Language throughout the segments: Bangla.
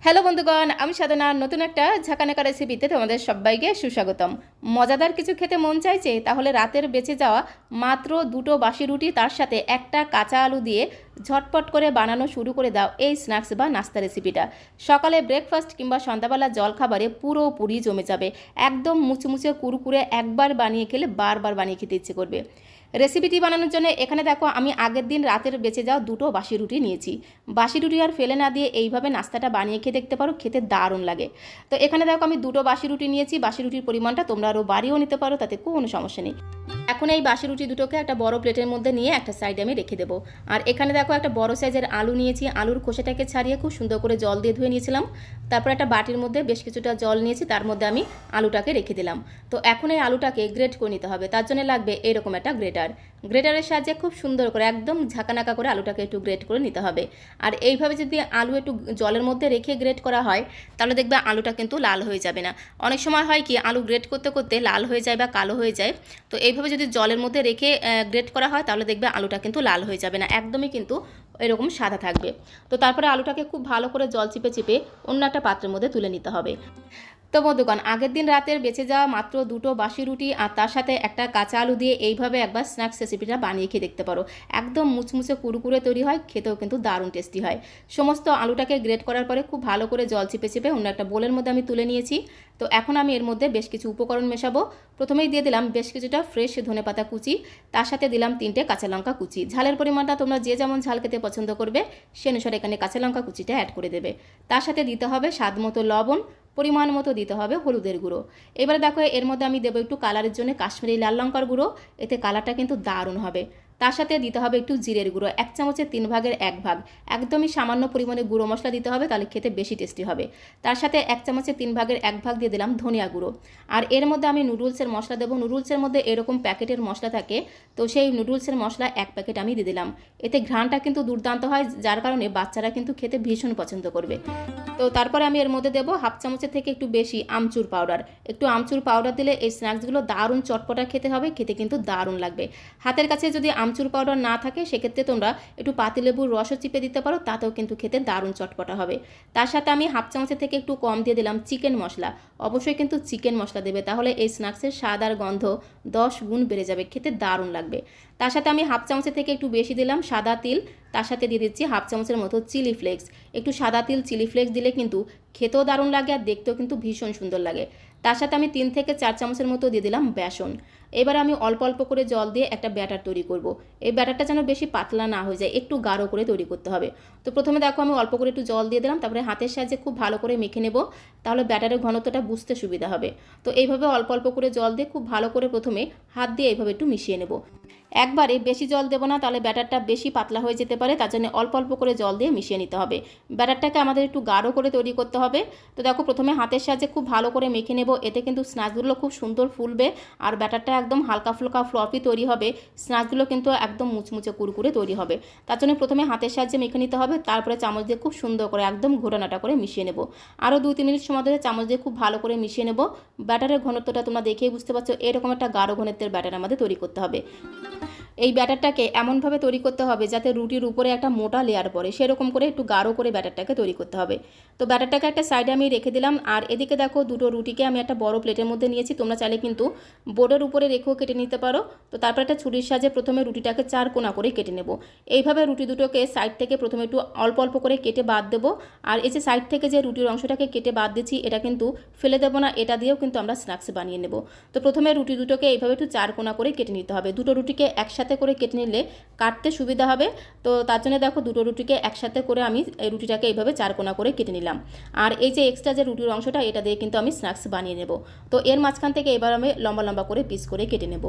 হ্যালো বন্ধুগণ, আমি সাধনা। নতুন একটা ঝাঁকানাকা রেসিপিতে তোমাদের সবাইকে সুস্বাগতম। মজাদার কিছু খেতে মন চাইছে? তাহলে রাতের বেঁচে যাওয়া মাত্র দুটো বাসি রুটি তার সাথে একটা কাঁচা আলু দিয়ে ঝটপট করে বানানো শুরু করে দাও এই স্ন্যাক্স বা নাস্তা রেসিপিটা। সকালে ব্রেকফাস্ট কিংবা সন্ধ্যাবেলা জলখাবারে পুরোপুরি জমে যাবে। একদম মুচমুচে কুরকুরে, একবার বানিয়ে খেলে বারবার বানিয়ে খেতে ইচ্ছে করবে। রেসিপিটি বানানোর জন্য এখানে দেখো আমি আগের দিন রাতের বেঁচে যাওয়া দুটো বাসি রুটি নিয়েছি। বাসি রুটি আর ফেলে না দিয়ে এইভাবে নাস্তাটা বানিয়ে খেয়ে দেখতে পারো, খেতে দারুণ লাগে। তো এখানে দেখো আমি দুটো বাসি রুটি নিয়েছি। বাসি রুটির পরিমাণটা তোমরা আরও বাড়িয়েও নিতে পারো, তাতে কোনো সমস্যা নেই। এখন এই বাসি রুটি দুটোকে একটা বড় প্লেটের মধ্যে নিয়ে একটা সাইডে আমি রেখে দেবো। আর এখানে দেখো একটা বড় সাইজের আলু নিয়েছি। আলুর খোসাটাকে ছাড়িয়ে খুব সুন্দর করে জল দিয়ে ধুয়ে নিয়েছিলাম। তারপর একটা বাটির মধ্যে বেশ কিছুটা জল নিয়েছি, তার মধ্যে আমি আলুটাকে রেখে দিলাম। তো এখন এই আলুটাকে গ্রেট করে নিতে হবে। তার জন্য লাগবে এরকম একটা গ্রেটারের সাহায্যে খুব সুন্দর করে একদম ঝাঁকানাকা করে আলুটাকে একটু গ্রেট করে নিতে হবে। আর এইভাবে যদি আলু একটু জলের মধ্যে রেখে গ্রেট করা হয় তাহলে দেখবে আলুটা কিন্তু লাল হয়ে যাবে না। অনেক সময় হয় কি আলু গ্রেট করতে করতে লাল হয়ে যায় বা কালো হয়ে যায়। তো এইভাবে যদি জলের মধ্যে রেখে গ্রেট করা হয় তাহলে দেখবে আলুটা কিন্তু লাল হয়ে যাবে না, একদমই কিন্তু এরকম সাদা থাকবে। তো তারপরে আলুটাকে খুব ভালো করে জল চিপে চিপে অন্য একটা পাত্রের মধ্যে তুলে নিতে হবে। তো বন্ধুগণ, আগের দিন রাতের বেঁচে যাওয়া মাত্র দুটো বাসি রুটি আর তার সাথে একটা কাঁচা আলু দিয়ে এইভাবে একবার স্ন্যাক্স রেসিপিটা বানিয়ে খেয়ে দেখতে পারো। একদম মুচমুচে কুরকুরে তৈরি হয়, খেতেও কিন্তু দারুণ টেস্টি হয়। সমস্ত আলুটাকে গ্রেট করার পরে খুব ভালো করে জল চিপে চিপে অন্য একটা বোলের মধ্যে আমি তুলে নিয়েছি। তো এখন আমি এর মধ্যে বেশ কিছু উপকরণ মেশাবো। প্রথমেই দিয়ে দিলাম বেশ কিছুটা ফ্রেশ ধনেপাতা কুচি, তার সাথে দিলাম 3টে কাঁচা লঙ্কা কুচি। ঝালের পরিমাণটা তোমরা যে যেমন ঝাল খেতে পছন্দ করবে সে অনুসারে এখানে কাঁচা লঙ্কা কুচিটা অ্যাড করে দেবে। তার সাথে দিতে হবে স্বাদ মতো লবণ, পরিমাণ মতো দিতে হবে হলুদের গুঁড়ো। এবারে দেখো এর মধ্যে আমি দেবো একটু কালারের জন্য কাশ্মীরি লাল লঙ্কার গুঁড়ো, এতে কালারটা কিন্তু দারুণ হবে। তার সাথে দিতে হবে একটু জিরের গুঁড়ো, 1 চামচের 3 ভাগের 1 ভাগ। একদমই সামান্য পরিমাণে গুঁড়ো মশলা দিতে হবে, তাহলে খেতে বেশি টেস্টি হবে। তার সাথে 1 চামচের 3 ভাগের 1 ভাগ দিয়ে দিলাম ধনিয়া গুঁড়ো। আর এর মধ্যে আমি নুডলসের মশলা দেবো। নুডলসের মধ্যে এরকম প্যাকেটের মশলা থাকে, তো সেই নুডলসের মশলা 1 প্যাকেট আমি দিয়ে দিলাম। এতে ঘ্রাণটা কিন্তু দুর্দান্ত হয়, যার কারণে বাচ্চারা কিন্তু খেতে ভীষণ পছন্দ করবে। তো তারপরে আমি এর মধ্যে দেবো 1/2 চামচের থেকে একটু বেশি আমচুর পাউডার। একটু আমচুর পাউডার দিলে এই স্ন্যাক্সগুলো দারুণ চটপটা খেতে হবে, খেতে কিন্তু দারুণ লাগবে। হাতের কাছে যদি আমচুর পাউডার না থাকে সেক্ষেত্রে তোমরা একটু পাতিলেবুর রসও চিপে দিতে পারো, তাতেও কিন্তু খেতে দারুণ চটপটা হবে। তার সাথে আমি 1/2 চামচের থেকে একটু কম দিয়ে দিলাম চিকেন মশলা। অবশ্যই কিন্তু চিকেন মশলা দেবে, তাহলে এই স্ন্যাক্সের স্বাদ আর গন্ধ 10 গুণ বেড়ে যাবে, খেতে দারুণ লাগবে। তার সাথে আমি 1/2 চামচের থেকে একটু বেশি দিলাম সাদা তিল। তার সাথে দিয়ে দিচ্ছি 1/2 চামচের মতো চিলি ফ্লেক্স। একটু সাদা তিল চিলি ফ্লেক্স দিলে কিন্তু খেতেও দারুণ লাগে আর দেখতেও কিন্তু ভীষণ সুন্দর লাগে। তার সাথে আমি 3 থেকে 4 চামচের মতো দিয়ে দিলাম বেসন। এবার আমি অল্প অল্প করে জল দিয়ে একটা ব্যাটার তৈরি করব। এই ব্যাটারটা যেন বেশি পাতলা না হয়ে যায়, একটু গাঢ় করে তৈরি করতে হবে। তো প্রথমে দেখো আমি অল্প করে একটু জল দিয়ে দিলাম, তারপরে হাতের সাহায্যে খুব ভালো করে মেখে নেব, তাহলে ব্যাটারের ঘনত্বটা বুঝতে সুবিধা হবে। তো এইভাবে অল্প অল্প করে জল দিয়ে খুব ভালো করে প্রথমে হাত দিয়ে এইভাবে একটু মিশিয়ে নেব। একবারে বেশি জল দেবো না, তাহলে ব্যাটারটা বেশি পাতলা হয়ে যেতে পারে, তার জন্য অল্প অল্প করে জল দিয়ে মিশিয়ে নিতে হবে। ব্যাটারটাকে আমাদের একটু গাঢ় করে তৈরি করতে হবে। তো দেখো প্রথমে হাতের সাহায্যে খুব ভালো করে মেখে নেব, এতে কিন্তু স্ন্যাক্সগুলো খুব সুন্দর ফুলবে আর ব্যাটারটা একদম হালকা ফুলকা ফ্লপি তৈরি হবে। স্ন্যাক্সগুলো কিন্তু একদম মুচমুচে কুরকুরে তৈরি হবে। তার জন্য প্রথমে হাতের সাহায্যে মেখে নিতে হবে, তারপরে চামচ দিয়ে খুব সুন্দর করে একদম ঘোটানাটা করে মিশিয়ে নেব। আরও 2-3 মিনিট সময় ধরে চামচ দিয়ে খুব ভালো করে মিশিয়ে নেব। ব্যাটারের ঘনত্বটা তোমরা দেখেই বুঝতে পারছো, এরকম একটা গাঢ় ঘনত্বের ব্যাটার আমাদের তৈরি করতে হবে। এই ব্যাটারটাকে এমনভাবে তৈরি করতে হবে যাতে রুটির উপরে একটা মোটা লেয়ার পড়ে, সেরকম করে একটু গাঢ় করে ব্যাটারটাকে তৈরি করতে হবে। তো ব্যাটারটাকে একটা সাইডে আমি রেখে দিলাম। আর এদিকে দেখো দুটো রুটিকে আমি একটা বড় প্লেটের মধ্যে নিয়েছি, তোমরা চাইলে কিন্তু বোর্ডের উপরে রেখেও কেটে নিতে পারো। তো তারপর একটা ছুরির সাহায্যে প্রথমে রুটিটাকে 4 কোণা করে কেটে নেব। এইভাবে রুটি দুটোকে সাইড থেকে প্রথমে একটু অল্প অল্প করে কেটে বাদ দেবো। আর এই যে সাইড থেকে যে রুটির অংশটাকে কেটে বাদ দিচ্ছি এটা কিন্তু ফেলে দেবো না, এটা দিয়েও কিন্তু আমরা স্ন্যাক্স বানিয়ে নেব। তো প্রথমে রুটি দুটোকে এইভাবে একটু 4 কোণা করে কেটে নিতে হবে। দুটো রুটিকে একসাথে করে কেটে নিলে কাটতে সুবিধা হবে। তো তার জন্য দেখো দুটো রুটিকে একসাথে করে আমি এই রুটিটাকে এইভাবে 4 কোণা করে কেটে নিলাম। আর এই যে এক্সট্রা যে রুটির অংশটা এটা দিয়ে কিন্তু আমি স্ন্যাক্স বানিয়ে নেব। তো এর মাঝখান থেকে এবার আমি লম্বা লম্বা করে পিস করে কেটে নেব।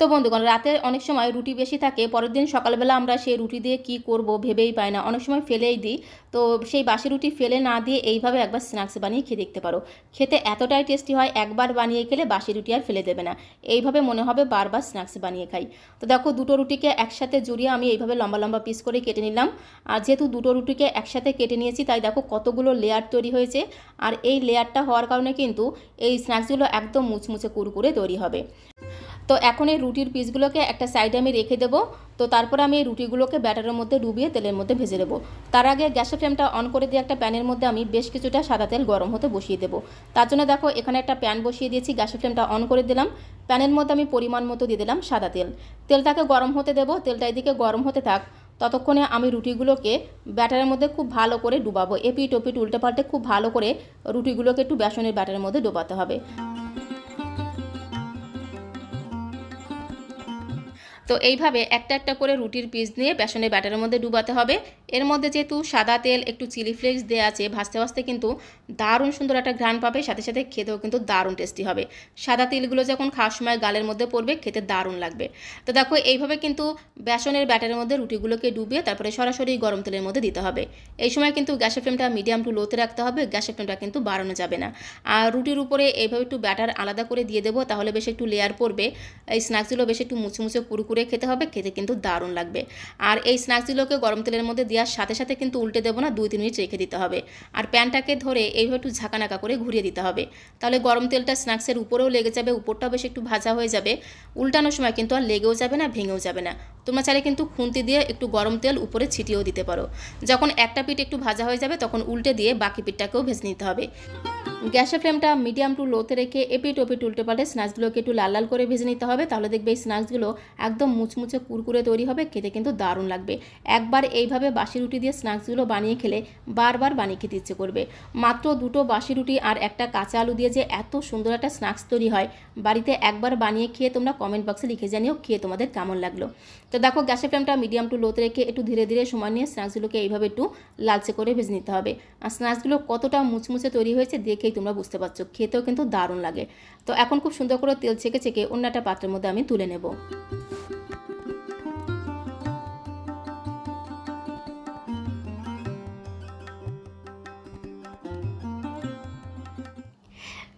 তো বন্ধুগণ, রাতে অনেক সময় রুটি বেশি থাকে, পরের দিন সকালবেলা আমরা সেই রুটি দিয়ে কি করব ভেবেই পাই না, অনেক সময় ফেলেই দিই। তো সেই বাসি রুটি ফেলে না দিয়ে এইভাবে একবার স্ন্যাক্স বানিয়ে খেয়ে দেখতে পারো, খেতে এতটাই টেস্টি হয়, একবার বানিয়ে খেলে বাসি রুটি আর ফেলে দেবে না, এইভাবে মনে হবে বারবার স্ন্যাক্স বানিয়ে খাই। তো দেখো দুটো রুটিকে একসাথে জড়িয়ে আমি এইভাবে লম্বা লম্বা পিস করে কেটে নিলাম। আর যেহেতু দুটো রুটিকে একসাথে কেটে নিয়েছি তাই দেখো কতগুলো লেয়ার তৈরি হয়েছে। আর এই লেয়ারটা হওয়ার কারণে কিন্তু এই স্ন্যাক্সগুলো একদম মুচমুচে কুরকুরে তৈরি হবে। তো এখন এই রুটির পিসগুলোকে একটা সাইডে আমি রেখে দেবো। তো তারপরে আমি এই রুটিগুলোকে ব্যাটারের মধ্যে ডুবিয়ে তেলের মধ্যে ভেজে দেবো। তার আগে গ্যাসের ফ্লেমটা অন করে দিয়ে একটা প্যানের মধ্যে আমি বেশ কিছুটা সাদা তেল গরম হতে বসিয়ে দেবো। তার জন্য দেখো এখানে একটা প্যান বসিয়ে দিয়েছি, গ্যাসের ফ্লেমটা অন করে দিলাম। প্যানের মধ্যে আমি পরিমাণ মতো দিয়ে দিলাম সাদা তেল। তেলটাকে গরম হতে দেবো। তেলটা এদিকে গরম হতে থাক, ততক্ষণে আমি রুটিগুলোকে ব্যাটারের মধ্যে খুব ভালো করে ডুবাবো। এপিট ওপিট উল্টে পাল্টে খুব ভালো করে রুটিগুলোকে একটু বেসনের ব্যাটারের মধ্যে ডোবাতে হবে। তো এইভাবে একটা একটা করে রুটির পিস নিয়ে বেসনের ব্যাটারের মধ্যে ডুবাতে হবে। এর মধ্যে যেহেতু সাদা তেল একটু চিলি ফ্লেক্স দেওয়া আছে, ভাজতে ভাজতে কিন্তু দারুণ সুন্দর একটা ঘ্রাণ পাবে, সাথে সাথে খেতেও কিন্তু দারুণ টেস্টি হবে। সাদা তেলগুলো যখন খাওয়ার সময় গালের মধ্যে পড়বে খেতে দারুণ লাগবে। তো দেখো এইভাবে কিন্তু বেসনের ব্যাটারের মধ্যে রুটিগুলোকে ডুবিয়ে তারপরে সরাসরি গরম তেলের মধ্যে দিতে হবে। এই সময় কিন্তু গ্যাসের ফ্লেমটা মিডিয়াম টু লোতে রাখতে হবে, গ্যাসের ফ্লেমটা কিন্তু বাড়ানো যাবে না। আর রুটির উপরে এইভাবে একটু ব্যাটার আলাদা করে দিয়ে দেবো, তাহলে বেশ একটু লেয়ার পড়বে। এই স্ন্যাক্সগুলো বেশ একটু মুচমুচে কুরকুরে খেতে হবে, খেতে কিন্তু দারুণ লাগবে। আর এই স্ন্যাক্সগুলোকে গরম তেলের মধ্যে দেওয়ার সাথে সাথে কিন্তু উল্টে দেবো না, 2-3 মিনিট রেখে দিতে হবে। আর প্যানটাকে ধরে এইভাবে একটু ঝাঁকানাকা করে ঘুরিয়ে দিতে হবে, তাহলে গরম তেলটা স্ন্যাক্সের উপরেও লেগে যাবে, উপরটাও বেশ একটু ভাজা হয়ে যাবে। উল্টানোর সময় কিন্তু আর লেগেও যাবে না, ভেঙেও যাবে না। তোমরা চাইলে কিন্তু খুন্তি দিয়ে একটু গরম তেল উপরে ছিটিয়েও দিতে পারো। যখন একটা পিঠ একটু ভাজা হয়ে যাবে তখন উল্টে দিয়ে বাকি পিঠটাকেও ভেজে নিতে হবে। গ্যাসের ফ্লেমটা মিডিয়াম টু লোতে রেখে এপিট ওপিট উল্টে পাল্টে স্ন্যাক্সগুলোকে একটু লাল লাল করে ভেজে নিতে হবে, তাহলে দেখবে এই স্ন্যাক্সগুলো একদম মুচমুচে কুরকুরে তৈরি হবে, খেতে কিন্তু দারুণ লাগবে। একবার এইভাবে বাসি রুটি দিয়ে স্ন্যাক্সগুলো বানিয়ে খেলে বারবার বানিয়ে খেতে ইচ্ছে করবে। মাত্র 2টো বাসি রুটি আর একটা কাঁচা আলু দিয়ে যে এত সুন্দর একটা স্ন্যাক্স তৈরি হয়, বাড়িতে একবার বানিয়ে খেয়ে তোমরা কমেন্ট বক্সে লিখে জানিও খেয়ে তোমাদের কেমন লাগলো। তো দেখো গ্যাসের ফ্লেমটা মিডিয়াম টু লোতে রেখে একটু ধীরে ধীরে সময় নিয়ে স্ন্যাক্সগুলোকে এইভাবে একটু লালচে করে ভেজে নিতে হবে। আর স্ন্যাক্সগুলো কতটা মুচমুচে তৈরি হয়েছে দেখেই তোমরা বুঝতে পারছো, খেতেও কিন্তু দারুণ লাগে। তো এখন খুব সুন্দর করে তেল ছেঁকে ছেঁকে অন্য একটা পাত্রের মধ্যে আমি তুলে নেব।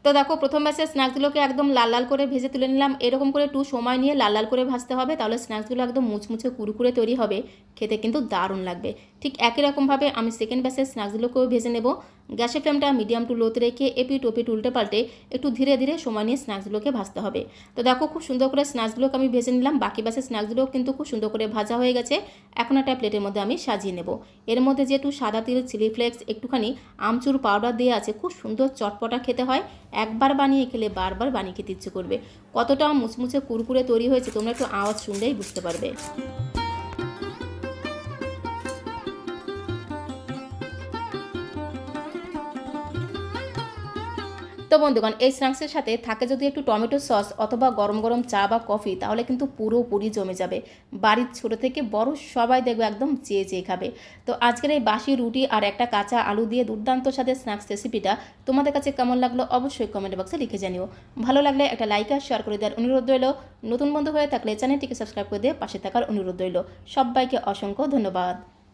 তো দেখো প্রথম ব্যাচের স্ন্যাক্সগুলোকে একদম লাল লাল করে ভেজে তুলে নিলাম। এরকম করে একটু সময় নিয়ে লাল লাল করে ভাজতে হবে, তাহলে স্ন্যাক্সগুলো একদম মুচমুচে কুরকুরে তৈরি হবে, খেতে কিন্তু দারুণ লাগবে। ঠিক একই রকমভাবে আমি সেকেন্ড ব্যাচের স্ন্যাক্সগুলোকেও ভেজে নেব। গ্যাসের ফ্লেমটা মিডিয়াম টু লোতে রেখে এপিট ওপিট উল্টে পাল্টে একটু ধীরে ধীরে সময় নিয়ে স্ন্যাক্সগুলোকে ভাজতে হবে। তো দেখো খুব সুন্দর করে স্ন্যাক্সগুলোকে আমি ভেজে নিলাম, বাকি ব্যাচের স্ন্যাক্সগুলোও কিন্তু খুব সুন্দর করে ভাজা হয়ে গেছে। এখন একটা প্লেটের মধ্যে আমি সাজিয়ে নেব। এর মধ্যে যেহেতু সাদা তিল, চিলি ফ্লেক্স, একটুখানি আমচুর পাউডার দিয়ে আছে, খুব সুন্দর চটপটা খেতে হয়। একবার বানিয়ে খেলে বারবার বানিয়ে খেতে ইচ্ছে করবে। কতটা মুচমুচে কুরকুরে তৈরি হয়েছে তোমরা একটু আওয়াজ শুনলেই বুঝতে পারবে। তো বন্ধুগণ, এই স্ন্যাক্সের সাথে থাকে যদি একটু টমেটো সস অথবা গরম গরম চা বা কফি, তাহলে কিন্তু পুরোপুরি জমে যাবে। বাড়ির ছোট থেকে বড় সবাই দেখবে একদম চেয়ে চেয়ে খাবে। তো আজকের এই বাসি রুটি আর একটা কাঁচা আলু দিয়ে দুর্দান্ত স্বাদের স্ন্যাক্স রেসিপিটা তোমাদের কাছে কেমন লাগলো অবশ্যই কমেন্ট বক্সে লিখে জানিও। ভালো লাগলে একটা লাইক আর শেয়ার করে দেওয়ার অনুরোধ রইল। নতুন বন্ধু হয়ে থাকলে চ্যানেলটিকে সাবস্ক্রাইব করে দিয়ে পাশে থাকার অনুরোধ রইল। সবাইকে অসংখ্য ধন্যবাদ।